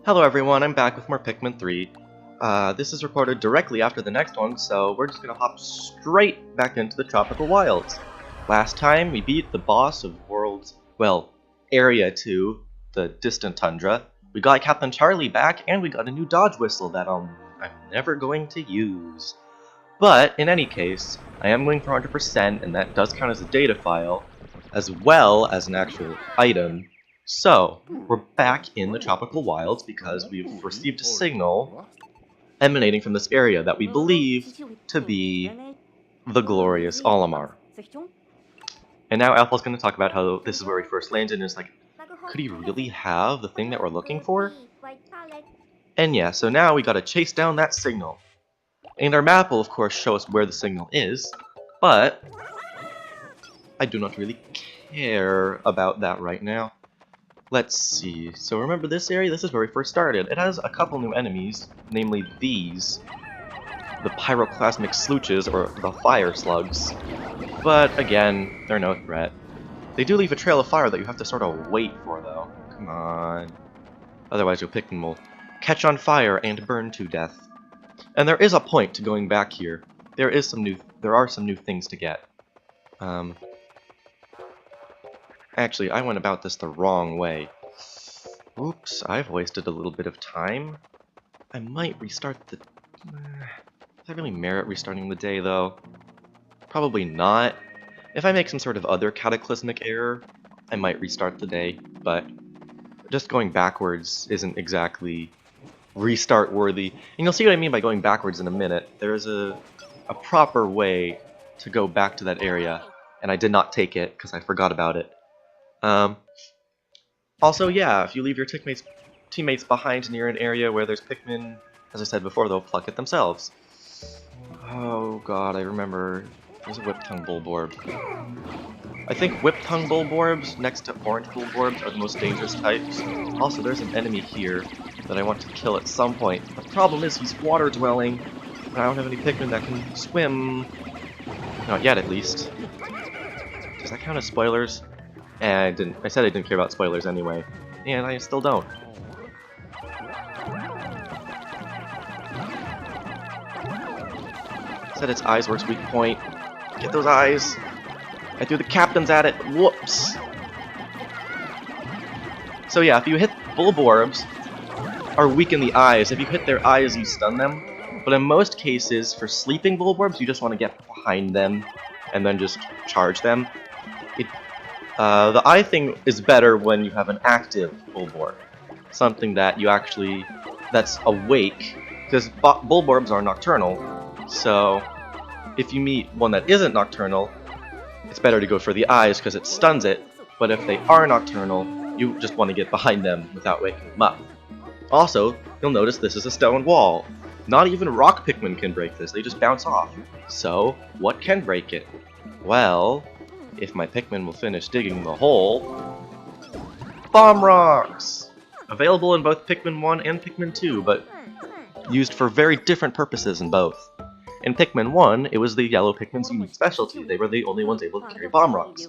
Hello everyone, I'm back with more Pikmin 3. This is recorded directly after the next one, so we're just gonna hop straight back into the tropical wilds. Last time we beat the boss of Area 2, the distant tundra. We got Captain Charlie back, and we got a new dodge whistle that I'm never going to use. But, in any case, I am going for 100%, and that does count as a data file, as well as an actual item. So, we're back in the tropical wilds because we've received a signal emanating from this area that we believe to be the glorious Olimar. And now Alpha's going to talk about how this is where we first landed, and it's like, could he really have the thing that we're looking for? And yeah, so now we gotta chase down that signal. And our map will of course show us where the signal is, but I do not really care about that right now. Let's see, so remember this area? This is where we first started. It has a couple new enemies, namely these, the pyroclasmic slooches, or the fire slugs. But again, they're no threat. They do leave a trail of fire that you have to sort of wait for though. Come on. Otherwise your Pikmin will catch on fire and burn to death. And there is a point to going back here. There are some new things to get. Actually, I went about this the wrong way. Oops, I've wasted a little bit of time. I might restart the... Does that really merit restarting the day, though? Probably not. If I make some sort of other cataclysmic error, I might restart the day, but just going backwards isn't exactly restart-worthy. And you'll see what I mean by going backwards in a minute. There is a proper way to go back to that area, and I did not take it because I forgot about it. Also, yeah, if you leave your teammates behind near an area where there's Pikmin, as I said before, they'll pluck it themselves. Oh god, I remember. There's a Whip-Tongue Bulborb. I think Whip-Tongue Bulborbs next to Orange Bulborbs are the most dangerous types. Also, there's an enemy here that I want to kill at some point. The problem is he's water-dwelling, and I don't have any Pikmin that can swim. Not yet, at least. Does that count as spoilers? I said I didn't care about spoilers anyway, and I still don't. Said its eyes were its weak point. Get those eyes! I threw the captains at it. Whoops! So yeah, if you hit Bulborbs, are weak in the eyes. If you hit their eyes, you stun them. But in most cases, for sleeping Bulborbs, you just want to get behind them and then just charge them. The eye thing is better when you have an active Bulborb. Something that that's awake, because Bulborbs are nocturnal. So, if you meet one that isn't nocturnal, it's better to go for the eyes because it stuns it, but if they are nocturnal, you just want to get behind them without waking them up. Also, you'll notice this is a stone wall. Not even rock Pikmin can break this, they just bounce off. So, what can break it? Well, if my Pikmin will finish digging the hole... Bomb Rocks! Available in both Pikmin 1 and Pikmin 2, but used for very different purposes in both. In Pikmin 1, it was the yellow Pikmin's unique specialty. They were the only ones able to carry bomb rocks.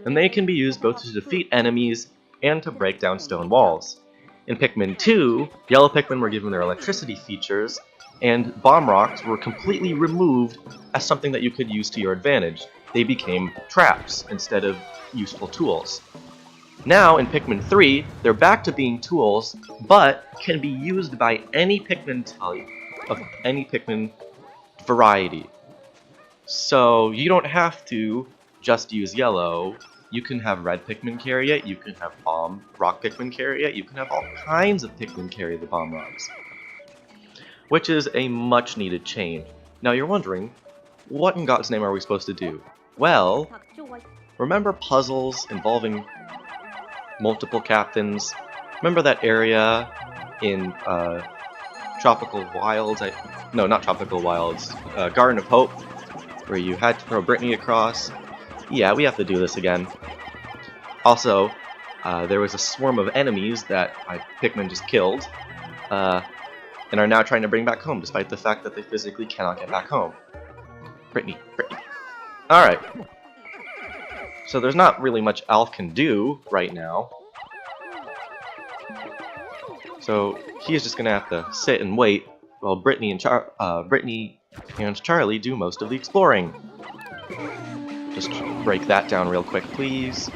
And they can be used both to defeat enemies and to break down stone walls. In Pikmin 2, yellow Pikmin were given their electricity features, and bomb rocks were completely removed as something that you could use to your advantage. They became traps instead of useful tools. Now, in Pikmin 3, they're back to being tools, but can be used by any Pikmin type of any Pikmin variety. So you don't have to just use yellow. You can have red Pikmin carry it, you can have rock Pikmin carry it, you can have all kinds of Pikmin carry the bomb rocks. Which is a much needed change. Now you're wondering, what in God's name are we supposed to do? Well, remember puzzles involving multiple captains? Remember that area in Tropical Wilds? No, not Tropical Wilds. Garden of Hope, where you had to throw Brittany across. Yeah, we have to do this again. Also, there was a swarm of enemies that my Pikmin just killed, and are now trying to bring back home, despite the fact that they physically cannot get back home. Brittany. Alright. So there's not really much Alf can do right now. So he's just gonna have to sit and wait while Brittany and Charlie do most of the exploring. Just break that down real quick, please.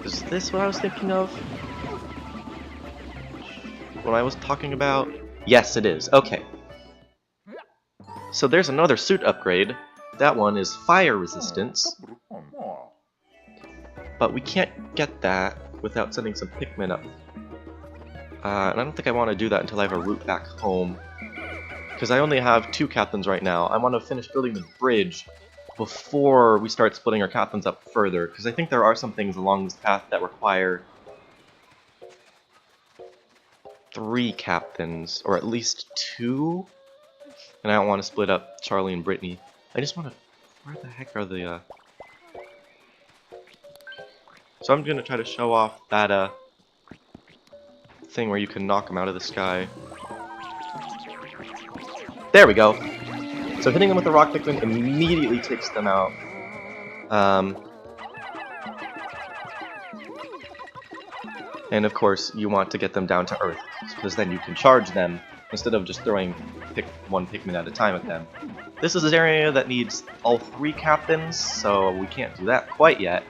Is this what I was thinking of? What I was talking about? Yes, it is. Okay. So there's another suit upgrade. That one is fire resistance. But we can't get that without sending some Pikmin up. And I don't think I want to do that until I have a route back home. Because I only have 2 captains right now. I want to finish building the bridge before we start splitting our captains up further. Because I think there are some things along this path that require 3 captains, or at least 2. And I don't want to split up Charlie and Brittany. I just want to... Where the heck are the... So I'm going to try to show off that thing where you can knock them out of the sky. There we go! So hitting them with the rock Pikmin immediately takes them out. And of course, you want to get them down to Earth, because then you can charge them, instead of just throwing one Pikmin at a time at them. This is an area that needs all 3 captains, so we can't do that quite yet.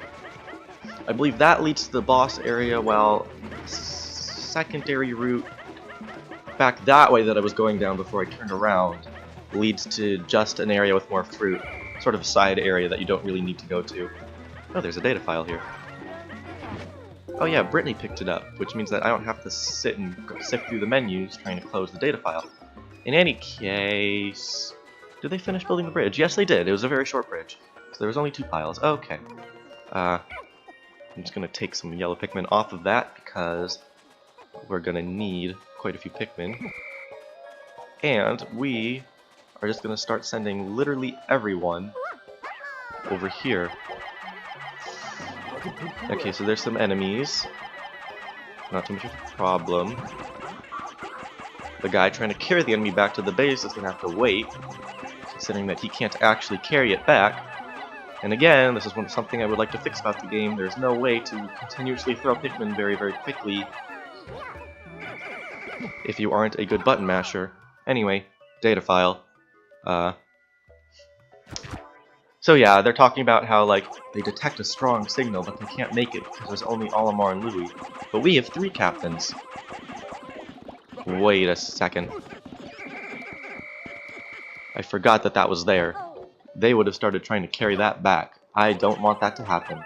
I believe that leads to the boss area, while secondary route back that way that I was going down before I turned around leads to just an area with more fruit. Sort of a side area that you don't really need to go to. Oh, there's a data file here. Oh yeah, Brittany picked it up, which means that I don't have to sit and sift through the menus trying to close the data file. In any case... Did they finish building the bridge? Yes, they did. It was a very short bridge. So there was only 2 piles. Okay. I'm just going to take some yellow Pikmin off of that, because we're going to need quite a few Pikmin. And we are just going to start sending literally everyone over here. Okay, so there's some enemies. Not too much of a problem. The guy trying to carry the enemy back to the base is going to have to wait, considering that he can't actually carry it back. And again, this is something I would like to fix about the game. There's no way to continuously throw Pikmin very, very quickly if you aren't a good button masher. Anyway, data file. So yeah, they're talking about how, like, they detect a strong signal, but they can't make it because there's only Olimar and Louie. But we have 3 captains. Wait a second. I forgot that that was there. They would have started trying to carry that back. I don't want that to happen.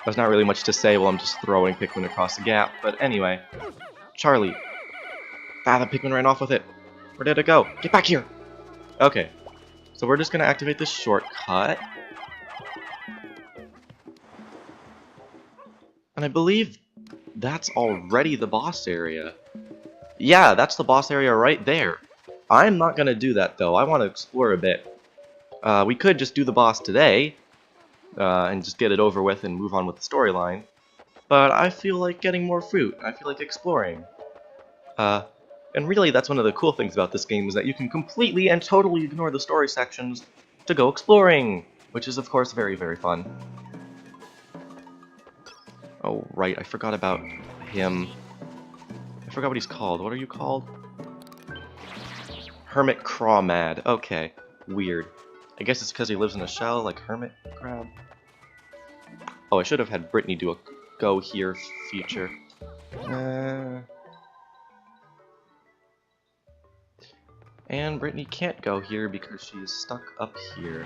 There's not really much to say while I'm just throwing Pikmin across the gap, but anyway. Charlie. Ah, the Pikmin ran off with it. Where did it go? Get back here! Okay. So we're just gonna activate this shortcut. And I believe that's already the boss area. Yeah, that's the boss area right there. I'm not gonna do that though. I want to explore a bit. We could just do the boss today. And just get it over with and move on with the storyline. But I feel like getting more fruit. I feel like exploring. And really, that's one of the cool things about this game, is that you can completely and totally ignore the story sections to go exploring, which is, of course, very, very fun. Oh, right, I forgot about him. I forgot what he's called. What are you called? Hermit Crawmad. Okay, weird. I guess it's because he lives in a shell, like Hermit Crab. Oh, I should have had Brittany do a go here feature. And Brittany can't go here because she's stuck up here.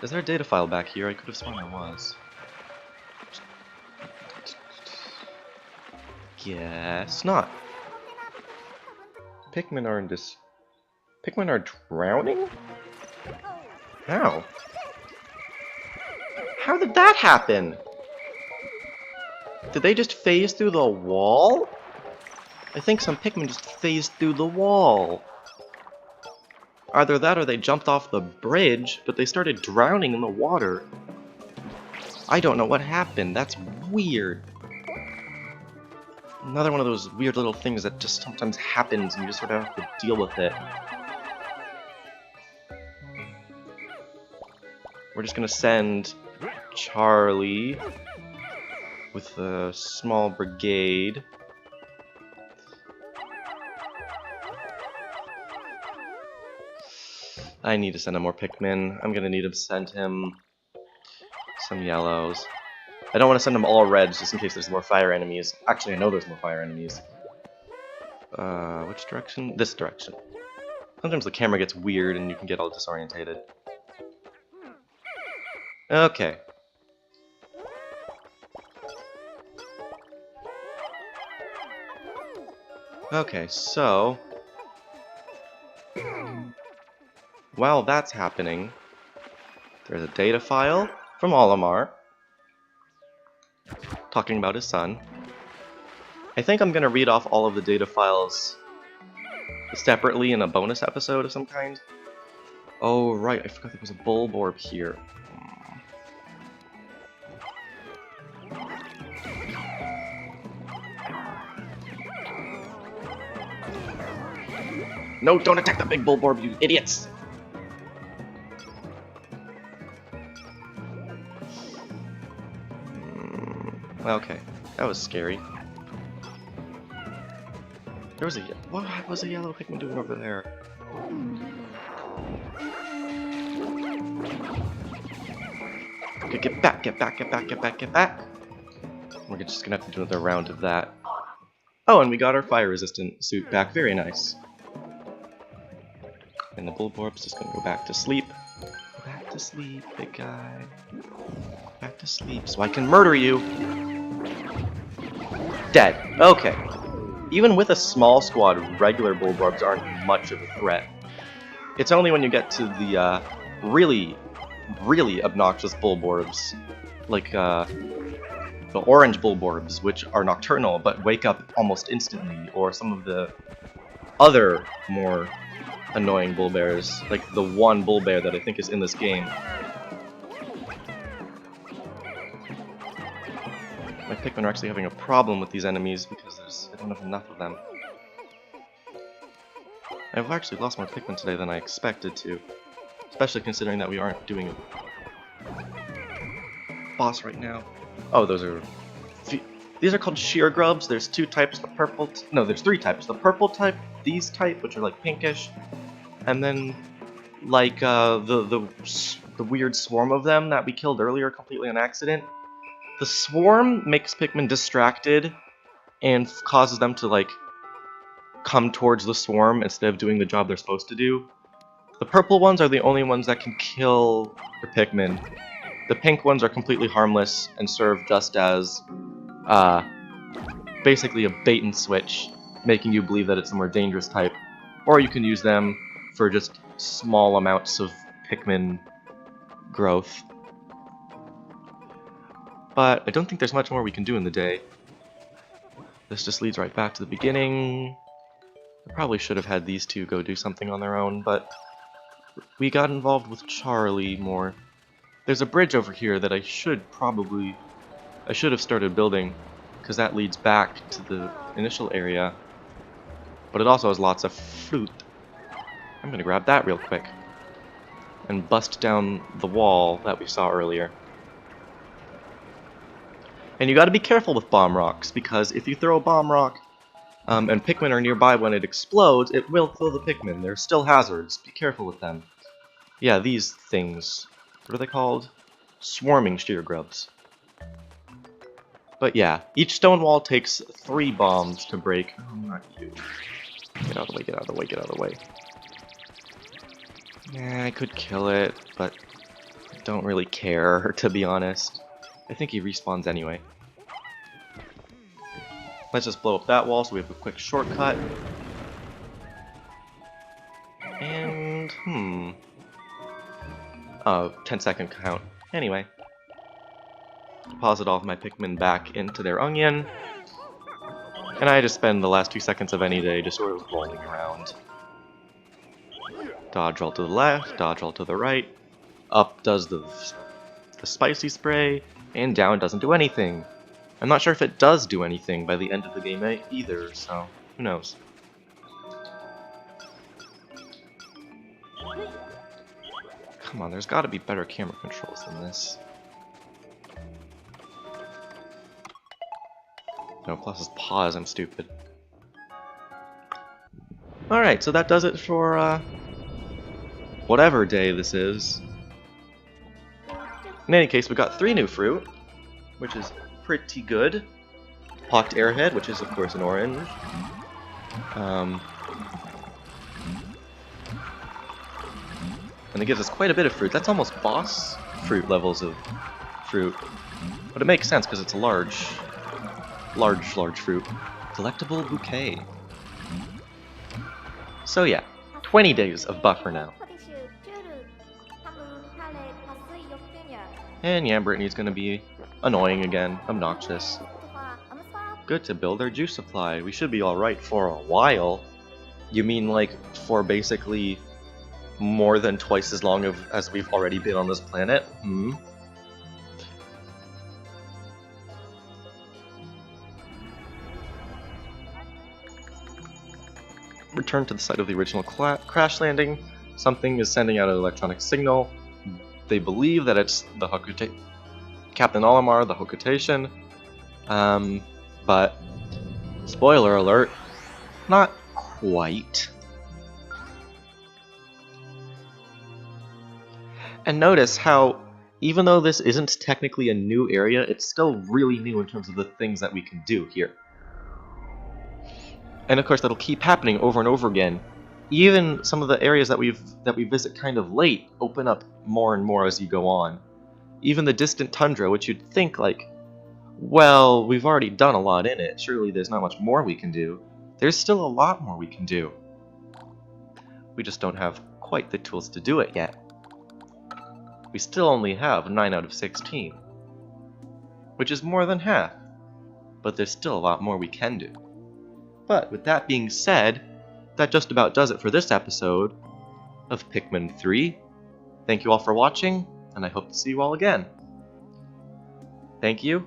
Is there a data file back here? I could have sworn there was. Guess not. Pikmin are in this. Pikmin are drowning? How? How did that happen? Did they just phase through the wall? I think some Pikmin just phased through the wall. Either that or they jumped off the bridge, but they started drowning in the water. I don't know what happened. That's weird. Another one of those weird little things that just sometimes happens and you just sort of have to deal with it. we're just gonna send Charlie with a small brigade. I need to send him more Pikmin. I'm gonna need to send him some yellows. I don't want to send him all reds just in case there's more fire enemies. Actually, I know there's more fire enemies. Which direction? This direction. Sometimes the camera gets weird and you can get all disorientated. Okay. Okay, so... while that's happening, there's a data file from Olimar talking about his son. I think I'm going to read off all of the data files separately in a bonus episode of some kind. Oh, right, I forgot there was a Bulborb here. No, don't attack the big Bulborb, you idiots! Okay, that was scary. There was a... what was a yellow Pikmin doing over there? Okay, get back, get back, get back, get back, get back! We're just gonna have to do another round of that. Oh, and we got our fire-resistant suit back. Very nice. And the Bulborb's just gonna go back to sleep. Go back to sleep, big guy. Back to sleep so I can murder you! Dead. Okay. Even with a small squad, regular Bulborbs aren't much of a threat. It's only when you get to the really obnoxious Bulborbs, like the orange Bulborbs, which are nocturnal but wake up almost instantly, or some of the other more annoying Bulbears, like the one Bulbear that I think is in this game. My Pikmin are actually having a problem with these enemies because I don't have enough of them. I've actually lost more Pikmin today than I expected to, especially considering that we aren't doing a boss right now. Oh, these are called sheer grubs. There's two types, the purple... no, there's three types. The purple type, these type, which are like pinkish, and then like the weird swarm of them that we killed earlier completely on accident. The swarm makes Pikmin distracted and causes them to, like, come towards the swarm instead of doing the job they're supposed to do. The purple ones are the only ones that can kill your Pikmin. The pink ones are completely harmless and serve just as, basically a bait and switch, making you believe that it's a more dangerous type. Or you can use them for just small amounts of Pikmin growth. But I don't think there's much more we can do in the day. This just leads right back to the beginning. I probably should have had these two go do something on their own, but we got involved with Charlie more. There's a bridge over here that I should have started building, because that leads back to the initial area. But it also has lots of fruit. I'm gonna grab that real quick and bust down the wall that we saw earlier. And you gotta be careful with bomb rocks, because if you throw a bomb rock and Pikmin are nearby when it explodes, it will kill the Pikmin. They're still hazards. Be careful with them. Yeah, these things. What are they called? Swarming sheer grubs. But yeah, each stone wall takes 3 bombs to break. Oh, not you. Get out of the way, get out of the way, get out of the way. Yeah, I could kill it, but I don't really care, to be honest. I think he respawns anyway. Let's just blow up that wall so we have a quick shortcut. And, oh, 10-second count. Anyway. Deposit all of my Pikmin back into their onion. And I just spend the last 2 seconds of any day just sort of rolling around. Dodge roll to the left, dodge roll to the right. Up does the spicy spray, and down doesn't do anything. I'm not sure if it does do anything by the end of the game either, so who knows. Come on, there's got to be better camera controls than this. No, plus it's pause, I'm stupid. Alright, so that does it for, whatever day this is. In any case, we got 3 new fruit, which is pretty good. Pocked Airhead, which is, of course, an orange. And it gives us quite a bit of fruit. That's almost boss fruit levels of fruit. But it makes sense because it's a large fruit. Delectable Bouquet. So yeah, 20 days of buffer now. And yeah, Brittany's gonna be annoying again, obnoxious. Good to build our juice supply. We should be alright for a while. You mean like for basically more than twice as long as we've already been on this planet? Hmm? Return to the site of the original crash landing. Something is sending out an electronic signal. They believe that it's the Captain Olimar, the Hokutation. But spoiler alert, not quite. And notice how, even though this isn't technically a new area, it's still really new in terms of the things that we can do here. And of course, that'll keep happening over and over again. Even some of the areas that we visit kind of late open up more and more as you go on. Even the distant tundra, which you'd think like, well, we've already done a lot in it. Surely there's not much more we can do. There's still a lot more we can do. We just don't have quite the tools to do it yet. We still only have 9 out of 16, which is more than half, but there's still a lot more we can do. But with that being said, that just about does it for this episode of Pikmin 3. Thank you all for watching, and I hope to see you all again. Thank you,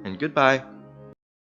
and goodbye.